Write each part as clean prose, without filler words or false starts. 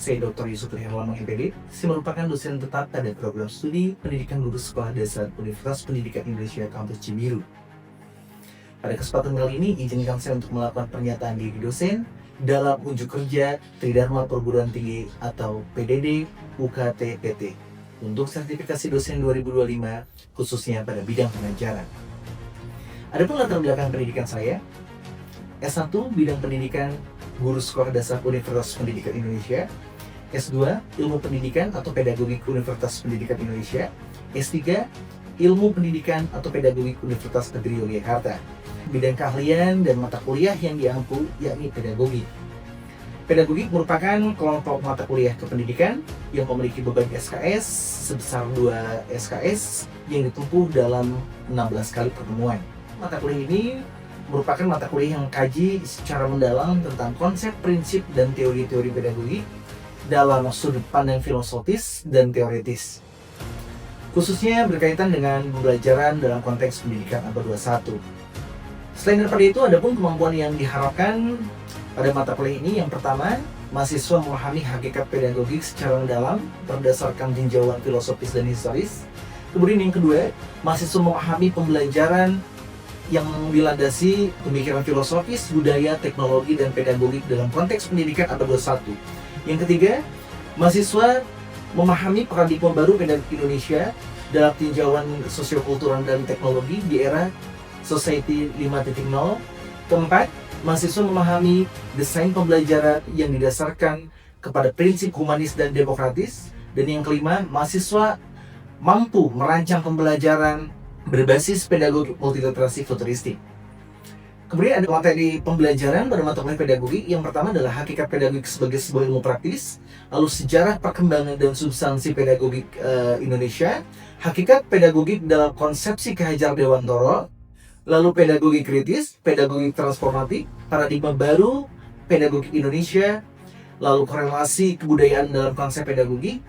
Saya Dr. Yusuf Herlambang MPD. Saya merupakan dosen tetap pada program studi pendidikan guru sekolah dasar Universitas Pendidikan Indonesia Kampus Cibiru. Pada kesempatan kali ini, izinkan saya untuk melakukan pernyataan diri dosen dalam unjuk kerja Tridharma Perguruan Tinggi atau PDD UKT PT untuk sertifikasi dosen 2025 khususnya pada bidang pengajaran. Adapun latar belakang pendidikan saya, S1 bidang pendidikan Guru Sekolah Dasar Universitas Pendidikan Indonesia, S2 Ilmu Pendidikan atau Pedagogik Universitas Pendidikan Indonesia, S3 Ilmu Pendidikan atau Pedagogik Universitas Negeri Yogyakarta. Bidang keahlian dan mata kuliah yang diampu yakni pedagogik. Pedagogik merupakan kelompok mata kuliah kependidikan yang memiliki beban SKS sebesar 2 SKS yang ditempuh dalam 16 kali pertemuan. Mata kuliah ini merupakan mata kuliah yang kaji secara mendalam tentang konsep, prinsip, dan teori-teori pedagogik dalam sudut pandang filosofis dan teoritis, khususnya berkaitan dengan pembelajaran dalam konteks pendidikan abad 21. Selain daripada itu, ada pun kemampuan yang diharapkan pada mata kuliah ini. Yang pertama, mahasiswa memahami hakikat pedagogik secara mendalam berdasarkan tinjauan filosofis dan historis. Kemudian yang kedua, mahasiswa memahami pembelajaran yang dilandasi pemikiran filosofis, budaya, teknologi, dan pedagogik dalam konteks pendidikan abad 21. Yang ketiga, mahasiswa memahami paradigma baru pedagogik Indonesia dalam tinjauan sosiokultural dan teknologi di era Society 5.0. Keempat, mahasiswa memahami desain pembelajaran yang didasarkan kepada prinsip humanis dan demokratis. Dan yang kelima, mahasiswa mampu merancang pembelajaran berbasis pedagogi multiliterasi futuristik. Kemudian ada materi pembelajaran pada mata kuliah pedagogik. Yang pertama adalah hakikat pedagogik sebagai sebuah ilmu praktis, lalu sejarah perkembangan dan substansi pedagogik Indonesia, hakikat pedagogik dalam konsepsi Ki Hajar Dewantoro, lalu pedagogi kritis, pedagogi transformatif, paradigma baru pedagogik Indonesia, lalu korelasi kebudayaan dalam konsep pedagogik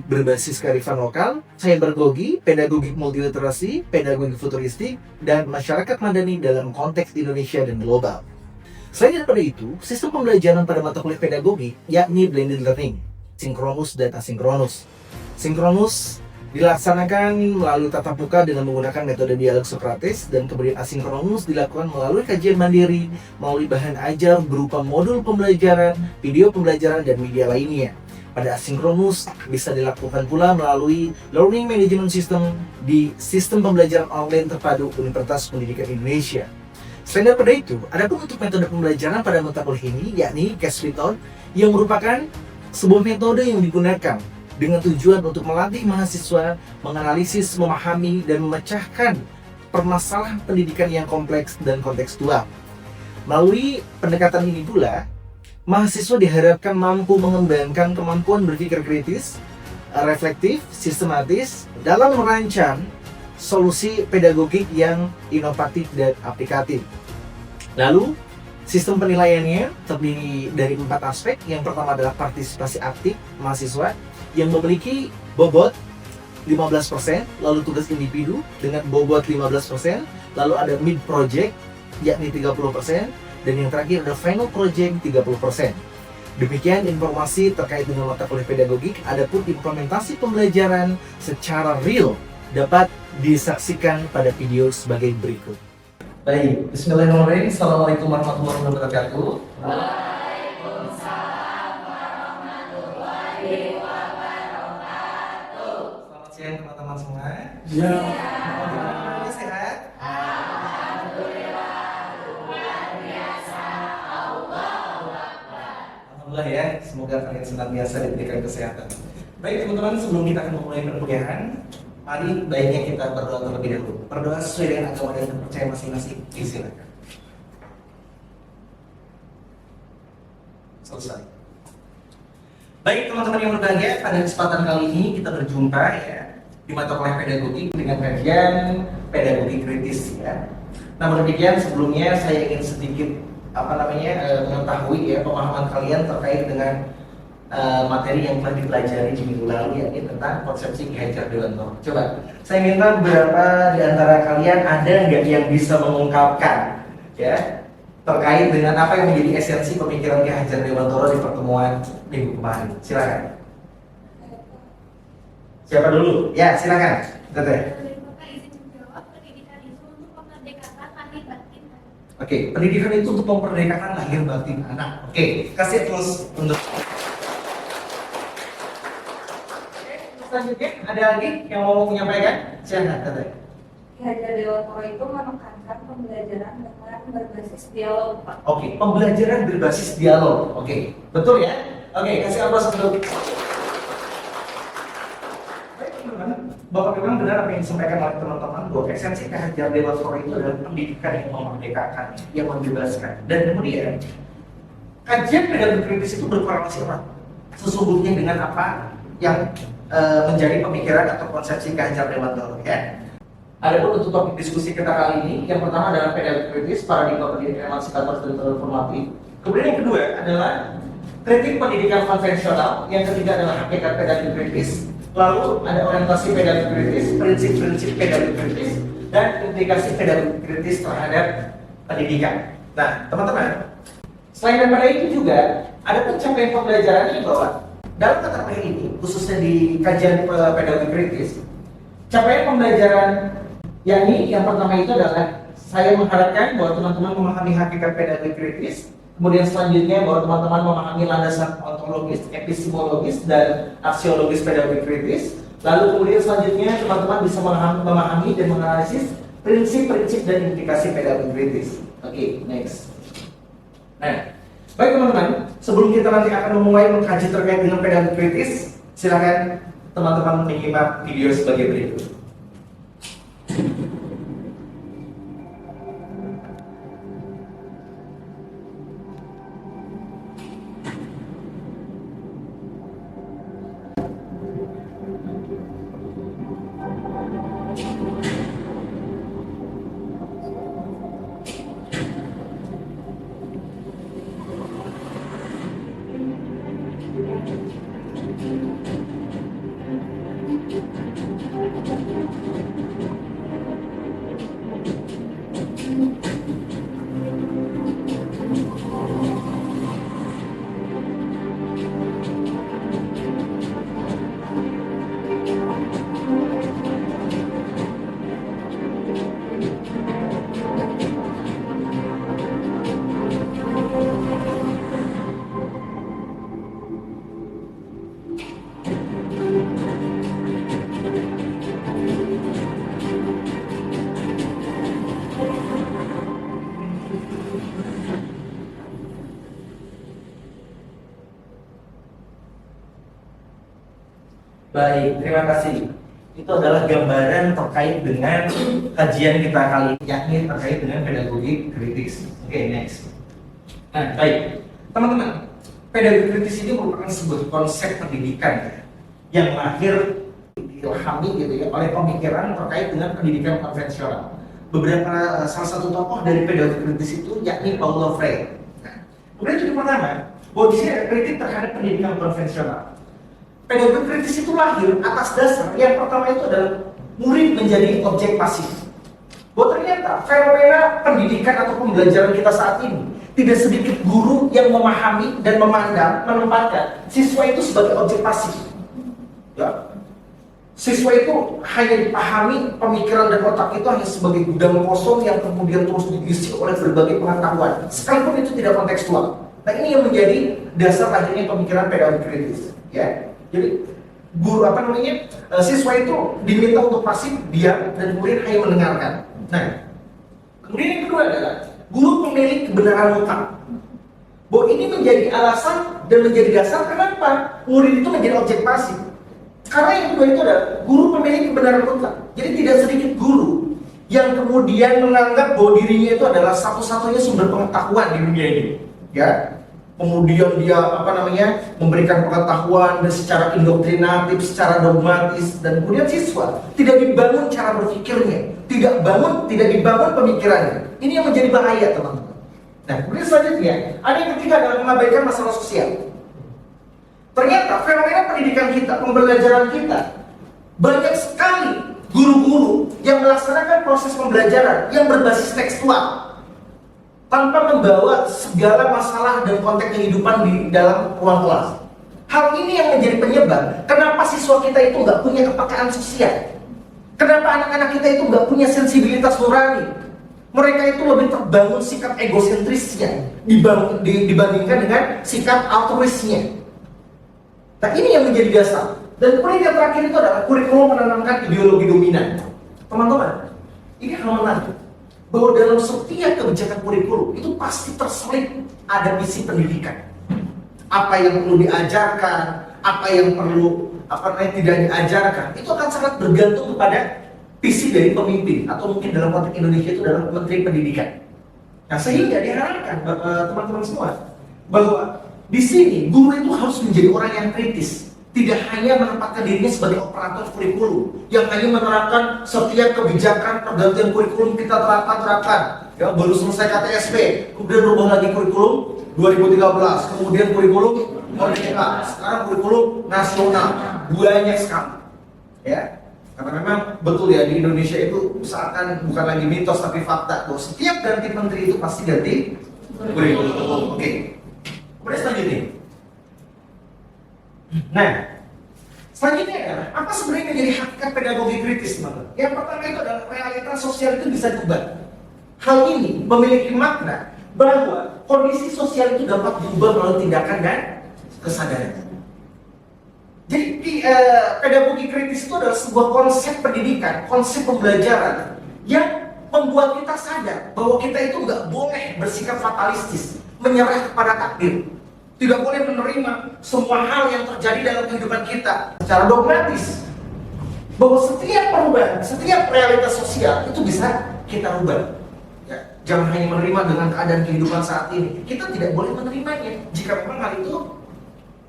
berbasis kearifan lokal, cybergogi, pedagogik multiliterasi, pedagogik futuristik, dan masyarakat madani dalam konteks Indonesia dan global. Selain daripada itu, sistem pembelajaran pada mata kuliah pedagogik yakni blended learning, sinkronus dan asinkronus. Sinkronus dilaksanakan melalui tatap muka dengan menggunakan metode dialog Sokrates, dan kemudian asinkronus dilakukan melalui kajian mandiri melalui bahan ajar berupa modul pembelajaran, video pembelajaran, dan media lainnya. Pada asinkronus bisa dilakukan pula melalui learning management system di sistem pembelajaran online terpadu Universitas Pendidikan Indonesia. Selain daripada itu, ada pun untuk metode pembelajaran pada mata kuliah ini yakni case method, yang merupakan sebuah metode yang digunakan dengan tujuan untuk melatih mahasiswa menganalisis, memahami, dan memecahkan permasalahan pendidikan yang kompleks dan kontekstual. Melalui pendekatan ini pula, mahasiswa diharapkan mampu mengembangkan kemampuan berpikir kritis, reflektif, sistematis dalam merancang solusi pedagogik yang inovatif dan aplikatif. Lalu, sistem penilaiannya terdiri dari 4 aspek. Yang pertama adalah partisipasi aktif mahasiswa yang memiliki bobot 15%, lalu tugas individu dengan bobot 15%, lalu ada mid project yakni 30%, dan yang terakhir ada final project 30%. Demikian informasi terkait dengan mata kuliah pedagogik. Adapun implementasi pembelajaran secara real dapat disaksikan pada video sebagai berikut. Baik, bismillahirrahmanirrahim. Assalamualaikum warahmatullahi wabarakatuh. Waalaikumsalam warahmatullahi wabarakatuh. Selamat siang teman-teman semua. Ya. Semuanya sehat? Alhamdulillah ya, semoga kalian senantiasa diberikan kesehatan. Baik teman-teman, sebelum kita akan memulai perkuliahan, mari baiknya kita berdoa terlebih dahulu. Berdoa sesuai dengan agama dan kepercayaan masing-masing. Silakan. Selesai. Baik teman-teman yang berbahagia, pada kesempatan kali ini kita berjumpa ya di mata kuliah pedagogik dengan kajian pedagogi kritis ya. Namun demikian sebelumnya saya ingin sedikit mengetahui ya pemahaman kalian terkait dengan materi yang telah dipelajari di minggu lalu, yakni tentang konsepsi Ki Hajar Dewantoro. Coba saya minta beberapa di antara kalian ada nggak yang bisa mengungkapkan ya terkait dengan apa yang menjadi esensi pemikiran Ki Hajar Dewantara di pertemuan minggu kemarin. Silakan. Siapa dulu? Ya, silakan. Teteh. Oke, pendidikan itu untuk memperdekakan lahir batin anak. Oke, kasih terus untuk. Selanjutnya ada lagi yang mau menyampaikan? Silakan, Teteh. Ki Hajar Dewantara itu menekankan pembelajaran dengan berbasis dialog, Pak. Oke, pembelajaran berbasis dialog. Oke, betul ya? Oke, kasih aplaus untuk. Baik, teman-teman. Bapak memang benar apa yang disampaikan oleh teman-teman bahwa esensi Ki Hajar Dewantara itu adalah pendidikan yang memerdekakan, yang membebaskan. Dan kemudian kajian pedagogi kritis itu berkorelasi erat sesungguhnya dengan apa yang menjadi pemikiran atau konsepsi Ki Hajar Dewantara ya. Adapun untuk topik diskusi kita kali ini, yang pertama adalah pedagogi kritis, paradigma pendidikan emansipator dan transformatif. Kemudian yang kedua adalah kritik pendidikan konvensional, yang ketiga adalah hakikat pedagogi kritis. Lalu ada orientasi pedagogi kritis, prinsip-prinsip pedagogi kritis, dan implikasi pedagogi kritis terhadap pendidikan. Nah, teman-teman, selain daripada itu juga ada pencapaian pembelajaran ini bahwa dalam mata kuliah ini, khususnya di kajian pedagogi kritis, capaian pembelajaran yakni yang pertama itu adalah saya mengharapkan bahwa teman-teman memahami hakikat pedagogi kritis. Kemudian selanjutnya bahwa teman-teman memahami landasan ontologis, epistemologis, dan aksiologis pedagogi kritis. Lalu kemudian selanjutnya teman-teman bisa memahami dan menganalisis prinsip-prinsip dan implikasi pedagogi kritis. Oke, next. Nah, baik teman-teman, sebelum kita nanti akan memulai mengkaji terkait dengan pedagogi kritis, silakan teman-teman menyimak video sebagai berikut. Baik, terima kasih. Itu adalah gambaran terkait dengan kajian kita kali ini, yakni terkait dengan pedagogi kritis. Oke, next. Nah, baik. Teman-teman, pedagogi kritis ini merupakan sebuah konsep pendidikan yang lahir diilhami gitu ya oleh pemikiran terkait dengan pendidikan konvensional. Beberapa salah satu tokoh dari pedagogi kritis itu yakni Paulo Freire. Nah, kemudian yang pertama, bahwa di sini ada kritik terhadap pendidikan konvensional. Pedagogi kritis itu lahir atas dasar yang pertama itu adalah murid menjadi objek pasif. Bahwa ternyata fenomena pendidikan atau pembelajaran kita saat ini tidak sedikit guru yang memahami dan memandang, menempatkan siswa itu sebagai objek pasif. Ya. Siswa itu hanya dipahami pemikiran dan otak itu hanya sebagai gudang kosong yang kemudian terus diisi oleh berbagai pengetahuan, sekalipun itu tidak kontekstual. Nah, ini yang menjadi dasar lahirnya pemikiran pedagogi kritis. Ya. Jadi guru siswa itu diminta untuk pasif, diam, dan kemudian hanya mendengarkan. Nah, kemudian yang kedua adalah guru pemilik kebenaran mutlak. Bahwa ini menjadi alasan dan menjadi dasar kenapa murid itu menjadi objek pasif. Karena yang kedua itu adalah guru pemilik kebenaran mutlak. Jadi tidak sedikit guru yang kemudian menganggap bahwa dirinya itu adalah satu-satunya sumber pengetahuan di dunia ini. Ya. Kemudian dia memberikan pengetahuan dan secara indoktrinatif, secara dogmatis, dan kemudian siswa tidak dibangun cara berpikirnya, tidak dibangun pemikirannya. Ini yang menjadi bahaya, teman-teman. Nah, kemudian selanjutnya ada yang ketiga adalah mengabaikan masalah sosial. Ternyata fenomena pendidikan kita, pembelajaran kita, banyak sekali guru-guru yang melaksanakan proses pembelajaran yang berbasis tekstual. tanpa membawa segala masalah dan konteks kehidupan di dalam ruang kelas. Hal ini yang menjadi penyebab kenapa siswa kita itu nggak punya kepekaan sosial. Kenapa anak-anak kita itu nggak punya sensibilitas nurani. Mereka itu lebih terbangun sikap egosentrisnya dibandingkan dengan sikap altruisnya. Nah, ini yang menjadi dasar. Dan kemudian yang terakhir itu adalah kurikulum menanamkan ideologi dominan. Teman-teman, ini hal menarik bahwa dalam setiap kebijakan kurikulum itu pasti terselip ada misi pendidikan. Apa yang perlu diajarkan, apa yang perlu tidak diajarkan, itu akan sangat bergantung kepada visi dari pemimpin, atau mungkin dalam konteks Indonesia itu adalah Menteri Pendidikan. Nah, sehingga diharapkan teman-teman semua bahwa di sini guru itu harus menjadi orang yang kritis, tidak hanya menempatkan dirinya sebagai operator kurikulum yang hanya menerapkan setiap kebijakan pergantian kurikulum kita terapkan. Ya, baru selesai KTSP, kemudian berubah lagi kurikulum 2013, kemudian kurikulum merdeka, sekarang kurikulum nasional, banyak sekali. Ya, karena memang betul ya di Indonesia itu seakan bukan lagi mitos tapi fakta bahwa setiap ganti menteri itu pasti ganti kurikulum. Oke. Kemudian selanjutnya. Nah, selanjutnya adalah apa sebenarnya menjadi hakikat pedagogi kritis, teman-teman? Yang pertama itu adalah realitas sosial itu bisa diubah. Hal ini memiliki makna bahwa kondisi sosial itu dapat diubah melalui tindakan dan kesadaran. Jadi pedagogi kritis itu adalah sebuah konsep pendidikan, konsep pembelajaran yang membuat kita sadar bahwa kita itu nggak boleh bersikap fatalistis, menyerah kepada takdir. Tidak boleh menerima semua hal yang terjadi dalam kehidupan kita secara dogmatis. Bahwa setiap perubahan, setiap realitas sosial itu bisa kita ubah. Ya, jangan hanya menerima dengan keadaan kehidupan saat ini. Kita tidak boleh menerimanya jika memang hal itu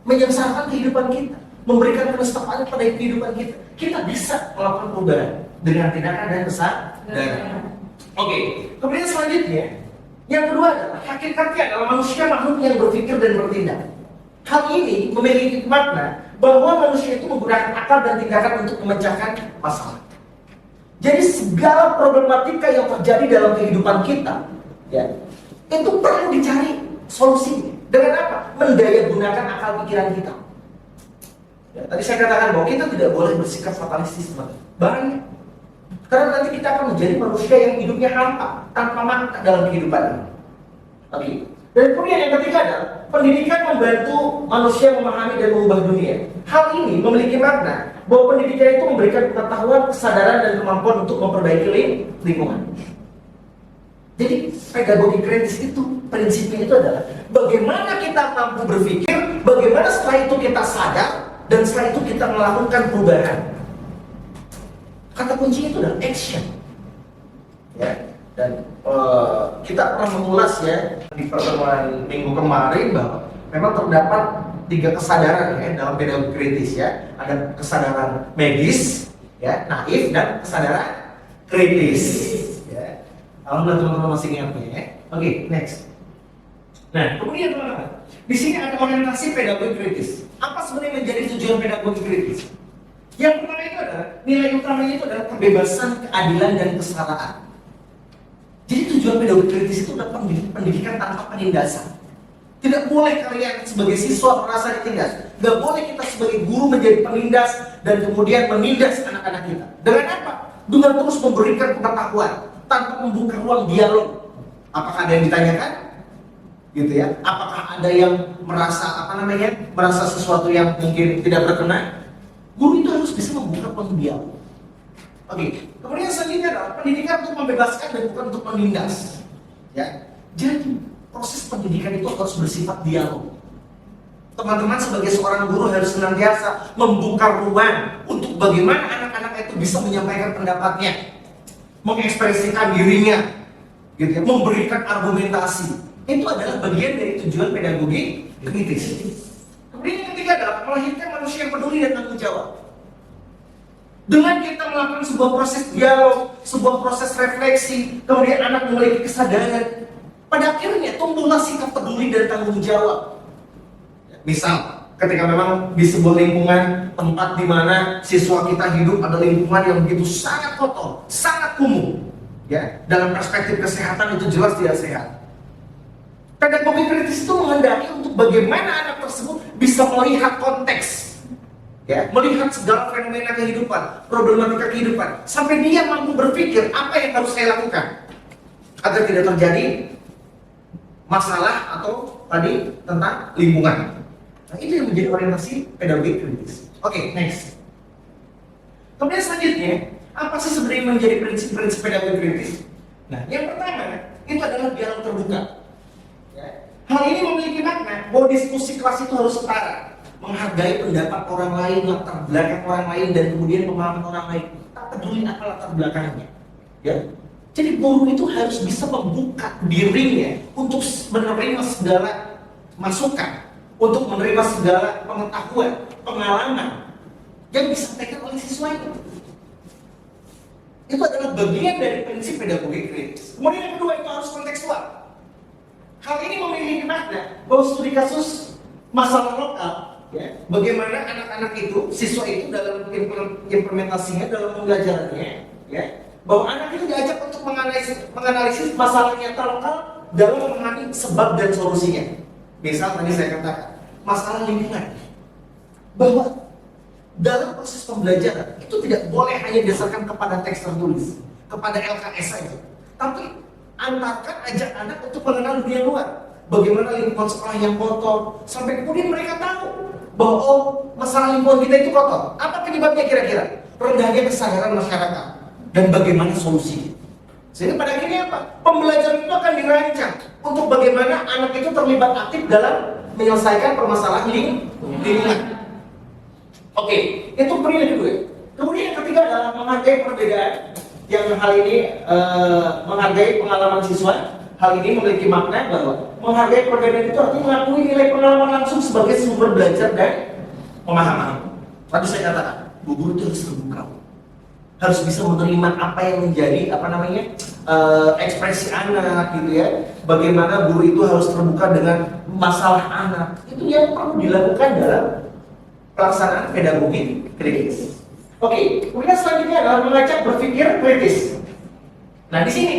menyengsarakan kehidupan kita, memberikan penyesalan pada kehidupan kita. Kita bisa melakukan perubahan dengan tindakan dan kesadaran. Oke, kemudian selanjutnya yang kedua adalah hakikatnya adalah manusia makhluk yang berpikir dan bertindak. Hal ini memiliki makna bahwa manusia itu menggunakan akal dan tindakan untuk memecahkan masalah. Jadi segala problematika yang terjadi dalam kehidupan kita, ya, itu perlu dicari solusi. Dengan apa? Mendaya gunakan akal pikiran kita. Ya, tadi saya katakan bahwa kita tidak boleh bersikap fatalistis, teman-teman. Banyak. Karena nanti kita akan menjadi manusia yang hidupnya hampa, tanpa makna dalam kehidupan ini. Oke. Dan kemudian yang ketiga adalah pendidikan membantu manusia memahami dan mengubah dunia. Hal ini memiliki makna bahwa pendidikan itu memberikan pengetahuan, kesadaran, dan kemampuan untuk memperbaiki lingkungan. Jadi pedagogi kritis itu prinsipnya itu adalah bagaimana kita mampu berpikir, bagaimana setelah itu kita sadar, dan setelah itu kita melakukan perubahan. Kata kuncinya itu adalah action. Ya, dan kita pernah mengulas ya di pertemuan minggu kemarin bahwa memang terdapat 3 kesadaran ya dalam pedagogi kritis ya. Ada kesadaran medis, ya, naif, dan kesadaran kritis. Ya. Alhamdulillah teman-teman masih ingatnya ya. Oke, next. Nah, kemudian teman-teman, di sini ada orientasi pedagogi kritis. Apa sebenarnya menjadi tujuan pedagogi kritis? Yang pertama itu adalah nilai utamanya itu adalah kebebasan, keadilan, dan kesetaraan. Jadi tujuan pedagogi kritis itu adalah pendidikan tanpa penindasan. Tidak boleh kalian sebagai siswa merasa ditindas. Tidak boleh kita sebagai guru menjadi penindas dan kemudian menindas anak-anak kita. Dengan apa? Dengan terus memberikan pengetahuan tanpa membuka ruang dialog. Apakah ada yang ditanyakan? Gitu ya. Apakah ada yang merasa sesuatu yang mungkin tidak berkenan? Guru itu harus bisa membuka ruang dialog. Oke. Kemudian selanjutnya adalah pendidikan untuk membebaskan dan bukan untuk menindas. Ya. Jadi proses pendidikan itu harus bersifat dialog. Teman-teman sebagai seorang guru harus senantiasa membuka ruang untuk bagaimana anak-anak itu bisa menyampaikan pendapatnya, mengekspresikan dirinya, gitu ya, memberikan argumentasi. Itu adalah bagian dari tujuan pedagogi kritis. Kemudian yang ketiga adalah melahirkan manusia yang peduli dan tanggung jawab. Dengan kita melakukan sebuah proses dialog, sebuah proses refleksi, kemudian anak memiliki kesadaran, pada akhirnya tumbuhlah sikap peduli dan tanggung jawab. Misal, ketika memang di sebuah lingkungan tempat di mana siswa kita hidup ada lingkungan yang begitu sangat kotor, sangat kumuh, ya, dalam perspektif kesehatan itu jelas tidak sehat. Pedagogi kritis itu menghendaki untuk bagaimana anak tersebut bisa melihat konteks, ya, melihat segala fenomena kehidupan, problematika kehidupan, sampai dia mampu berpikir apa yang harus saya lakukan agar tidak terjadi masalah atau tadi tentang lingkungan. Nah, itu yang menjadi orientasi pedagogi kritis. Oke, next. Kemudian selanjutnya, apa sih sebenarnya yang menjadi prinsip-prinsip pedagogi kritis? Nah, yang pertama itu adalah dialog terbuka. Ya. Hal ini memiliki makna bahwa diskusi kelas itu harus setara, menghargai pendapat orang lain, latar belakang orang lain, dan kemudian pemahaman orang lain. Tak peduli apa latar belakangnya. Ya. Jadi guru itu harus bisa membuka dirinya untuk menerima segala masukan, untuk menerima segala pengetahuan, pengalaman yang disampaikan oleh siswa itu. Itu adalah bagian dari prinsip pedagogi kritis. Kemudian yang kedua itu harus kontekstual. Hal ini memiliki makna bahwa studi kasus masalah lokal, ya, bagaimana anak-anak itu, siswa itu dalam implementasinya, dalam pembelajarannya, ya, bahwa anak itu diajak untuk menganalisis masalah nyata lokal dalam memahami sebab dan solusinya. Misal tadi saya katakan masalah lingkungan, bahwa dalam proses pembelajaran itu tidak boleh hanya didasarkan kepada teks tertulis, kepada LKS saja, tapi antarkan, ajak anak untuk mengenal dunia luar, bagaimana lingkungan sekolah yang kotor, sampai kemudian mereka tahu bahwa oh, masalah lingkungan kita itu kotor. Apa penyebabnya kira-kira? Rendahnya kesadaran masyarakat dan bagaimana solusinya. Sehingga pada akhirnya apa? Pembelajaran itu akan dirancang untuk bagaimana anak itu terlibat aktif dalam menyelesaikan permasalahan lingkungan. Oke, itu poin yang kedua. Kemudian yang ketiga adalah menghargai perbedaan. Yang hal ini menghargai pengalaman siswa. Hal ini memiliki makna bahwa menghargai perbedaan itu artinya mengakui nilai pengalaman langsung sebagai sumber belajar dan pemahaman. Tadi saya katakan, guru itu harus terbuka, harus bisa menerima apa yang menjadi ekspresi anak, gitu ya. Bagaimana guru itu harus terbuka dengan masalah anak. Itu yang perlu dilakukan dalam pelaksanaan pedagogi kritis. Oke, kemudian selanjutnya adalah mengajak berpikir kritis. Nah, di sini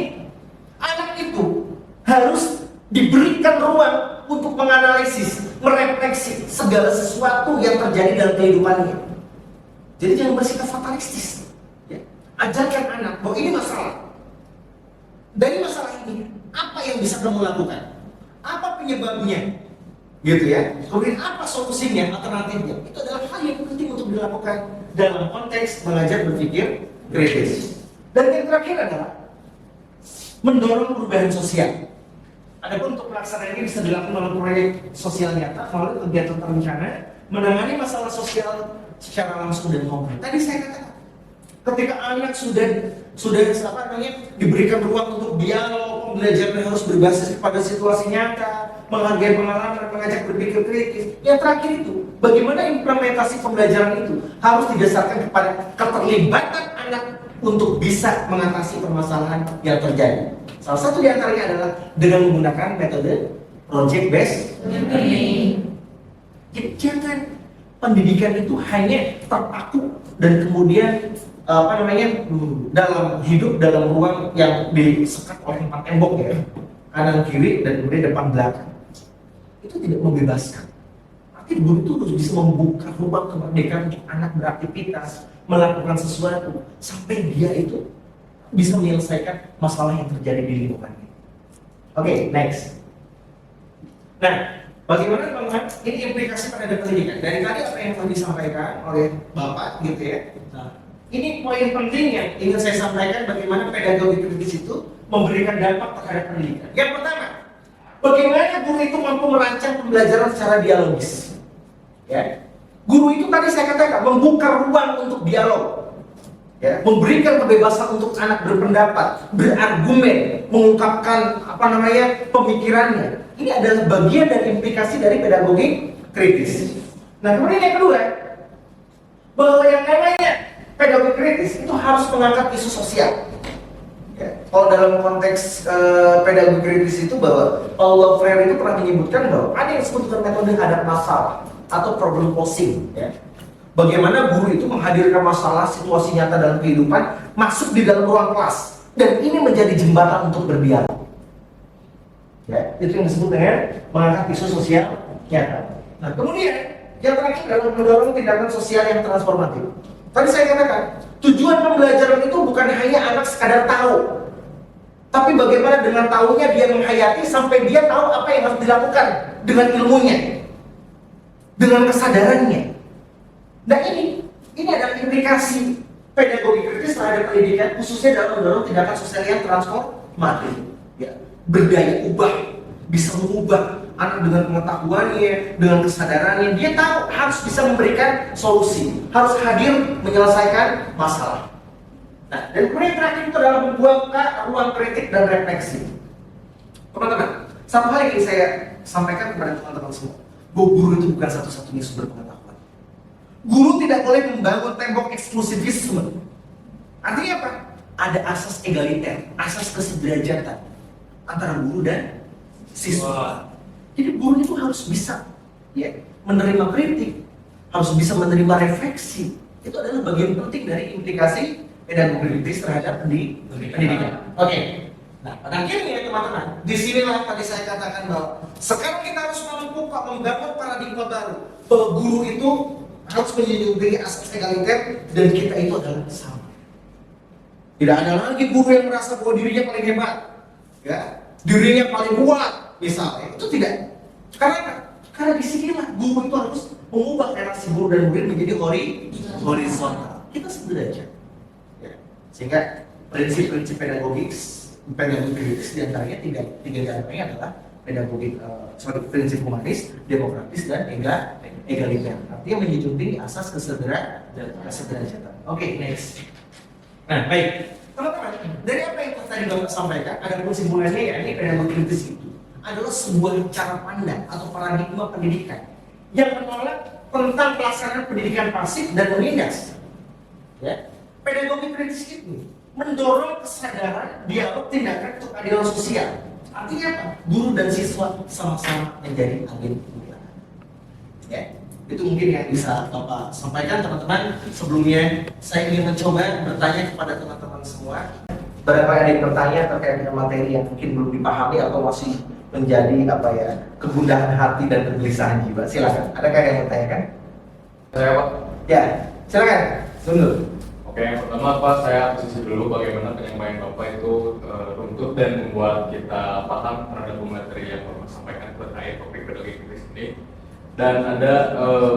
anak itu harus diberikan ruang untuk menganalisis, merefleksi segala sesuatu yang terjadi dalam kehidupannya. Jadi jangan bersikap fatalistis. Ya. Ajarkan anak bahwa ini masalah. Dari masalah ini, apa yang bisa kamu lakukan? Apa penyebabnya? Gitu ya. Kemudian apa solusinya, alternatifnya? Itu adalah hal yang penting untuk dilakukan dalam konteks mengajak berpikir kritis. Dan yang terakhir adalah mendorong perubahan sosial. Adapun untuk pelaksanaan ini bisa dilakukan melalui proyek sosial nyata, melalui kegiatan terencana, menangani masalah sosial secara langsung dan konkret. Tadi saya katakan, ketika anak sudah diberikan ruang untuk dialog, pembelajaran harus berbasis pada situasi nyata, menghargai pengalaman, mengajak berpikir kritis. Yang terakhir itu, bagaimana implementasi pembelajaran itu harus didasarkan kepada keterlibatan anak untuk bisa mengatasi permasalahan yang terjadi. Salah satu di antaranya adalah dengan menggunakan metode project based learning. Jadi jangan pendidikan itu hanya terpaku dan kemudian dalam hidup dalam ruang yang disekat oleh 4 tembok, ya, kanan kiri dan kemudian depan belakang. Itu tidak membebaskan. Tapi guru itu harus bisa membuka ruang kemerdekaan untuk anak beraktivitas, melakukan sesuatu sampai dia itu bisa menyelesaikan masalah yang terjadi di lingkungannya. Oke, next. Nah, bagaimana teman-teman? Ini implikasi pada pendidikan. Dari tadi apa yang telah disampaikan oleh Bapak, gitu ya. Nah, ini poin penting yang ingin saya sampaikan, bagaimana pedagogi kritis itu memberikan dampak terhadap pendidikan. Yang pertama, bagaimana guru itu mampu merancang pembelajaran secara dialogis. Ya. Guru itu tadi saya katakan membuka ruang untuk dialog, ya, memberikan kebebasan untuk anak berpendapat, berargumen, mengungkapkan pemikirannya. Ini adalah bagian dan implikasi dari pedagogi kritis. Nah, kemudian yang kedua, bahwa yang namanya pedagogi kritis itu harus mengangkat isu sosial. Ya. Kalau dalam konteks pedagogi kritis itu, bahwa Paulo Freire itu pernah menyebutkan bahwa ada yang disebut dengan metode hadap masalah atau problem posing. Ya. Bagaimana guru itu menghadirkan masalah, situasi nyata dalam kehidupan masuk di dalam ruang kelas, dan ini menjadi jembatan untuk berdialog. Ya, itu yang disebut dengan mengangkat isu sosial nyata. Nah, kemudian yang terakhir adalah mendorong tindakan sosial yang transformatif. Tadi saya katakan, tujuan pembelajaran itu bukan hanya anak sekadar tahu, tapi bagaimana dengan tahunya dia menghayati sampai dia tahu apa yang harus dilakukan dengan ilmunya, dengan kesadarannya. Nah ini adalah implikasi pedagogi kritis terhadap pendidikan, khususnya dalam mendorong tindakan sosial yang transformatif. Ya, berdaya ubah, bisa mengubah anak dengan pengetahuannya, dengan kesadarannya. Dia tahu harus bisa memberikan solusi, harus hadir menyelesaikan masalah. Nah, dan kemudian terakhir itu adalah membuka ruang kritik dan refleksi. Teman-teman, satu hal yang ingin saya sampaikan kepada teman-teman semua, bahwa guru itu bukan satu-satunya sumber pengetahuan. Guru tidak boleh membangun tembok eksklusivisme. Artinya apa? Ada asas egaliter, asas kesederajatan antara guru dan siswa. Jadi guru itu harus bisa ya, menerima kritik, harus bisa menerima refleksi. Itu adalah bagian penting dari implikasi pedagogi kritis terhadap pendidikan. Oke. Nah, pada akhirnya teman-teman, disinilah tadi saya katakan bahwa sekarang kita harus membangun paradigma baru bahwa guru itu harus menjunjung tinggi asas egaliter dan kita itu adalah sama. Tidak ada lagi guru yang merasa bahwa dirinya paling hebat, ya, dirinya paling kuat, misalnya. Itu tidak. Karena disinilah guru itu harus mengubah relasi guru dan murid menjadi horizontal. Kita sederajat. Ya. Sehingga prinsip-prinsip pedagogi kritis diantaranya tiga diantaranya adalah pedagogi sebagai prinsip humanis, demokratis dan egaliter. Artinya menjunjung tinggi asas kesederajatan. Oke, next. Nah, baik. Teman-teman, dari apa yang tadi Bapak sampaikan, ada kesimpulannya ya, ini pedagogi kritis itu adalah sebuah cara pandang atau paradigma pendidikan yang menolak tentang pelaksanaan pendidikan pasif dan menindas. Ya, pedagogi kritis itu mendorong kesadaran, dialog, tindakan untuk keadilan sosial. Artinya apa? Guru dan siswa sama-sama menjadi agen perubahan. Ya, itu mungkin yang bisa Bapak sampaikan teman-teman. Sebelumnya saya ingin mencoba bertanya kepada teman-teman semua. Barangkali ada yang bertanya terkait dengan materi yang mungkin belum dipahami atau masih menjadi apa ya, kegundahan hati dan kegelisahan jiwa. Silakan. Adakah yang bertanyakan? Saya Pak. Ya, silakan. Tunggu. Oke, yang pertama Pak, saya posisi dulu bagaimana penyampaian Bapak itu runtut dan membuat kita paham terhadap materi yang Bapak sampaikan terkait topik pedagogi kritis ini. Dan ada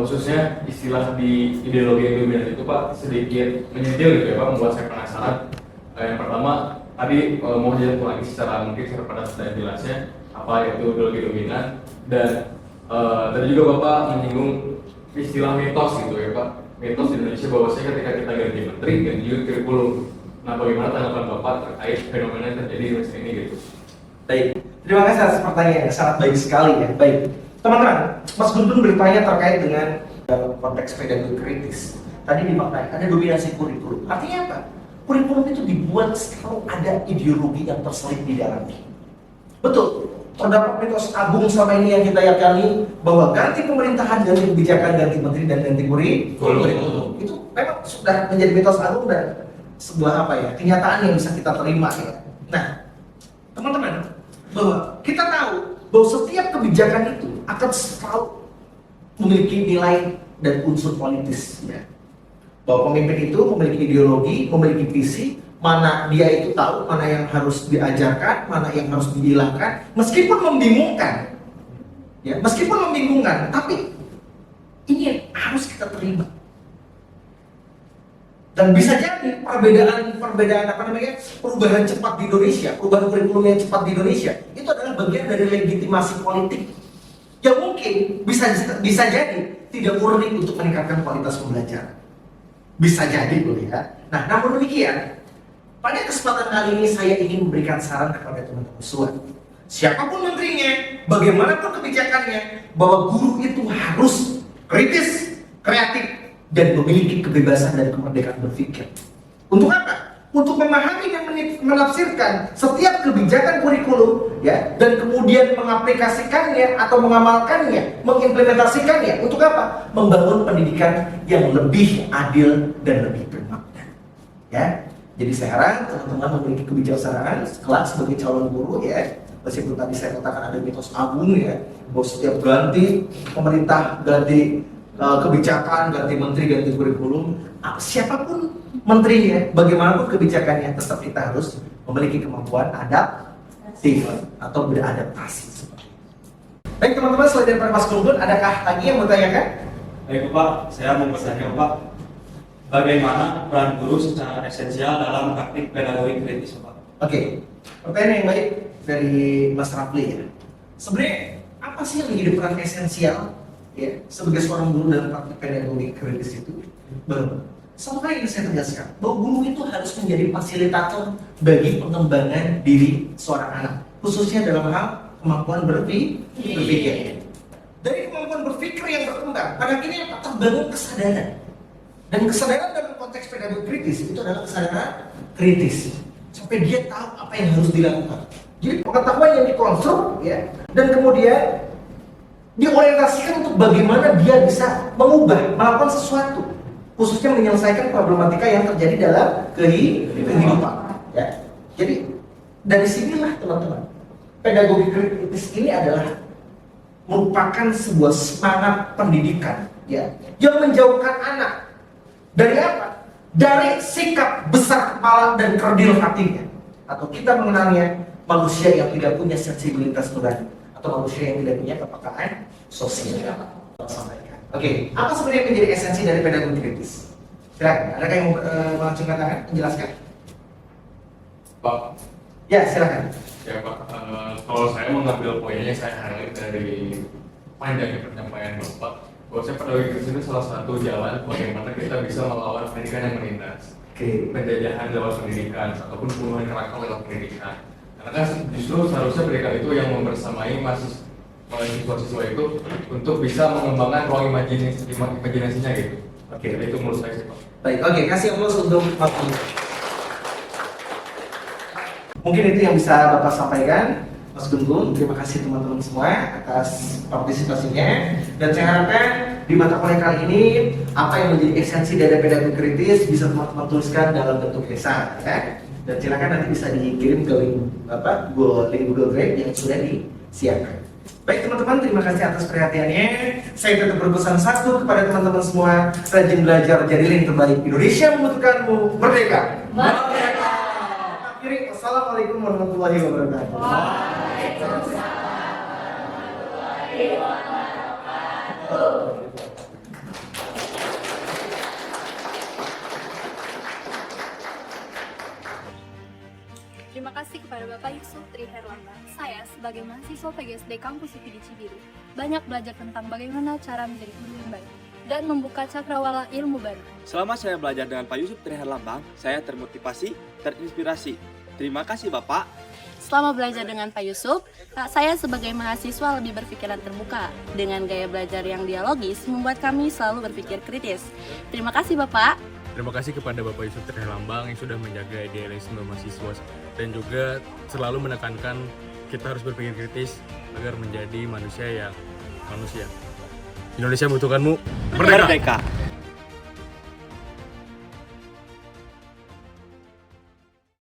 khususnya istilah di ideologi yang dominan itu Pak sedikit menyentil gitu ya Pak, membuat saya penasaran. Yang pertama tadi mau jelaskan lagi secara mungkin secara padat dan jelasnya apa itu ideologi dominan, dan tadi juga Bapak menyinggung istilah mitos gitu ya Pak, mitos di Indonesia bahwasanya ketika kita ganti menteri ganti juga kurikulum. Nah, bagaimana tanggapan Bapak terkait fenomena yang terjadi di Indonesia ini gitu? Baik, terima kasih atas pertanyaan yang sangat baik sekali ya. Baik, teman-teman, Mas Gun bertanya terkait dengan konteks pedagogi kritis. Tadi dimaknai ada dominasi kurikulum. Artinya apa? Kurikulum itu dibuat selalu ada ideologi yang terselip di dalamnya. Betul. Terdapat mitos agung sama ini yang kita yakini bahwa ganti pemerintahan, ganti kebijakan, ganti menteri dan ganti kurikulum. Itu memang sudah menjadi mitos agung dan sebuah apa ya, kenyataan yang bisa kita terima ya. Nah, teman-teman, bahwa kita tahu bahwa setiap kebijakan itu akan selalu memiliki nilai dan unsur politis ya. Bahwa pemimpin itu memiliki ideologi, memiliki visi, mana dia itu tahu mana yang harus diajarkan, mana yang harus dihilangkan, meskipun membingungkan. Ya, meskipun membingungkan, tapi ini yang harus kita terima. Dan bisa jadi perbedaan apa namanya, perubahan cepat di Indonesia, perubahan kurikulum yang cepat di Indonesia itu adalah bagian dari legitimasi politik yang mungkin bisa jadi tidak murni untuk meningkatkan kualitas pembelajaran. Bisa jadi boleh ya. Nah, namun demikian, pada kesempatan kali ini saya ingin memberikan saran kepada teman-teman semua. Siapapun menterinya, bagaimanapun kebijakannya, bahwa guru itu harus kritis, kreatif, dan memiliki kebebasan dan kemerdekaan berpikir. Untuk apa? Untuk memahami dan menafsirkan setiap kebijakan kurikulum, ya, dan kemudian mengaplikasikannya atau mengamalkannya, mengimplementasikannya. Untuk apa? Membangun pendidikan yang lebih adil dan lebih bermakna. Ya, jadi saya harap teman-teman memiliki kebijaksanaan kelak sebagai calon guru, ya, Meskipun tadi saya katakan ada mitos agung ya, bahwa setiap ganti pemerintah, ganti kebijakan, ganti menteri, ganti kurikulum, siapapun menterinya, bagaimanapun kebijakannya, tetap kita harus memiliki kemampuan adaptif atau beradaptasi. Baik teman-teman, selain dari Mas Gun, adakah lagi yang mau tanyakan? Baik Pak, saya mau bertanya Pak, bagaimana peran guru secara esensial dalam praktik pedagogi kritis Pak? Oke, pertanyaan yang baik dari Mas Rafli ya. Sebenarnya apa sih yang menjadi peran esensial ya sebagai seorang guru dalam praktik pedagogi kritis itu? Sama yang saya tegaskan, bahwa guru itu harus menjadi fasilitator bagi pengembangan diri seorang anak, khususnya dalam hal kemampuan berpikir. Dari kemampuan berpikir yang berkembang, pada akhirnya terbangun kesadaran. Dan kesadaran dalam konteks pedagogi kritis itu adalah kesadaran kritis. Sampai dia tahu apa yang harus dilakukan. Jadi pengetahuan yang dikonstruk ya, dan kemudian diorientasikan untuk bagaimana dia bisa mengubah, melakukan sesuatu, khususnya menyelesaikan problematika yang terjadi dalam kehidupan. Ya. Jadi dari sinilah teman-teman, pedagogi kritis ini adalah merupakan sebuah semangat pendidikan ya, yang menjauhkan anak dari apa? Dari sikap besar kepala dan kerdil hatinya, atau kita mengenalnya manusia yang tidak punya sensibilitas nurani, atau manusia yang tidak punya kepekaan sosial. Oke, apa sebenarnya menjadi esensi dari pedagogi kritis? Silakan, adakah yang mengacungkan tangan menjelaskan? Pak, Ya, silakan. ya Pak, kalau saya mengambil poinnya saya highlight dari panjangnya penyampaian Bapak, bahwa saya pedagogi kritis itu salah satu jalan bagaimana kita bisa melawan pendidikan yang menindas, penjajahan lewat pendidikan ataupun pembunuhan karakter lewat pendidikan. Karena kan justru seharusnya pendidikan itu yang membersamai mahasiswa-siswa itu untuk bisa mengembangkan ruang imajinasinya gitu. Oke, itu menurut saya sih Pak. Baik, oke, kasih aplaus untuk Pak Guru. Mungkin itu yang bisa Bapak sampaikan, Mas Gun. Terima kasih teman-teman semua atas partisipasinya. Dan saya harapkan di mata kuliah kali ini, apa yang menjadi esensi dari pedagogi kritis bisa teman-teman tuliskan dalam bentuk esai ya. Dan silakan nanti bisa dikirim ke link Google Drive yang sudah disiapkan. Baik teman-teman, terima kasih atas perhatiannya. Saya tetap berpesan satu kepada teman-teman semua, rajin belajar, jadilah yang terbaik. Indonesia membutuhkanmu, merdeka. Merdeka. Akhiri, wassalamualaikum warahmatullahi wabarakatuh. Terima kasih kepada Bapak Yusuf Tri Herlambang. Saya sebagai mahasiswa PGSD Kampus UPI di Cibiru banyak belajar tentang bagaimana cara menjadi guru yang baik dan membuka cakrawala ilmu baru. Selama saya belajar dengan Pak Yusuf Tri Herlambang, saya termotivasi, terinspirasi. Terima kasih Bapak. Selama belajar dengan Pak Yusuf, saya sebagai mahasiswa lebih berpikiran terbuka. Dengan gaya belajar yang dialogis, membuat kami selalu berpikir kritis. Terima kasih Bapak. Terima kasih kepada Bapak Yusuf Tri Herlambang yang sudah menjaga idealisme mahasiswa dan juga selalu menekankan kita harus berpikir kritis agar menjadi manusia yang manusia. Indonesia membutuhkanmu. Merdeka! Merdeka!